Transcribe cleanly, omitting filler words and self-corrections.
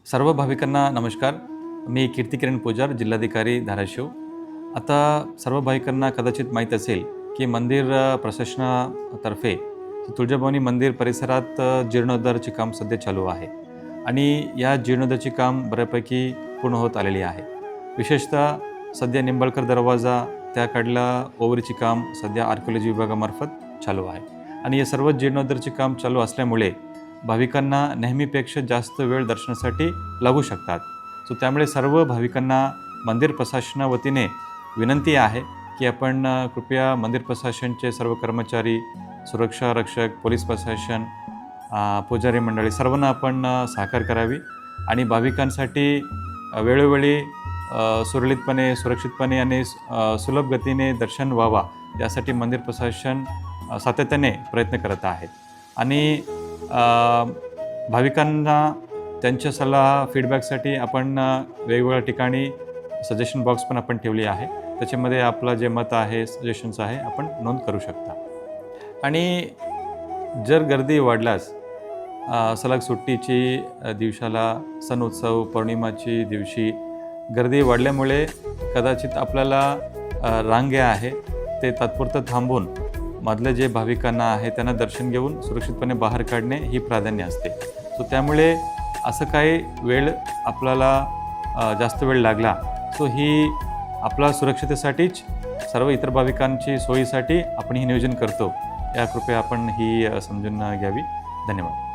सर्व भाविकांना नमस्कार. मी कीर्तिकिरण पुजार, जिल्हाधिकारी धाराशिव. आता सर्व भाविकांना कदाचित माहीत असेल की मंदिर प्रशासनातर्फे तुळजाभवानी मंदिर परिसरात जीर्णोद्धाराचे काम सध्या चालू आहे आणि या जीर्णोद्धाराचे काम बऱ्यापैकी पूर्ण होत आलेले आहे. विशेषतः सध्या निंबाळकर दरवाजा त्याकडला ओव्हरचे काम सध्या आर्किओलॉजी विभागामार्फत चालू आहे आणि हे सर्व जीर्णोद्धाराचे काम चालू असल्यामुळे भाविकांना नेहमीपेक्षा जास्त वेळ दर्शनासाठी लागू शकतात. त्यामुळे सर्व भाविकांना मंदिर प्रशासनावतीने विनंती आहे की आपण कृपया मंदिर प्रशासनचे सर्व कर्मचारी, सुरक्षा रक्षक, पोलीस प्रशासन, पुजारी मंडळी सर्वांना आपण सहकार्य करावी आणि भाविकांसाठी वेळोवेळी सुरळीतपणे, सुरक्षितपणे आणि सुलभ गतीने दर्शन व्हावा यासाठी मंदिर प्रशासन सातत्याने प्रयत्न करत आहेत आणि भाविकांना त्यांच्या सल्ला फीडबॅकसाठी आपण वेगवेगळ्या ठिकाणी सजेशन बॉक्स पण आपण ठेवली आहे. त्याच्यामध्ये आपलं जे मत आहे, सजेशन्स आहे, आपण नोंद करू शकता. आणि जर गर्दी वाढल्यास सलग सुट्टीची दिवसाला, सण उत्सव, पौर्णिमाची दिवशी गर्दी वाढल्यामुळे कदाचित आपल्याला रांगे आहे ते तात्पुरतं थांबून मधले जे भाविकांना आहे त्यांना दर्शन घेऊन सुरक्षितपणे बाहेर काढणे ही प्राधान्य असते. त्यामुळे असं काही वेळ आपल्याला जास्त वेळ लागला ही आपल्या सुरक्षितेसाठीच सर्व इतर भाविकांची सोयीसाठी आपण ही नियोजन करतो. या कृपया आपण ही समजून घ्यावी. धन्यवाद.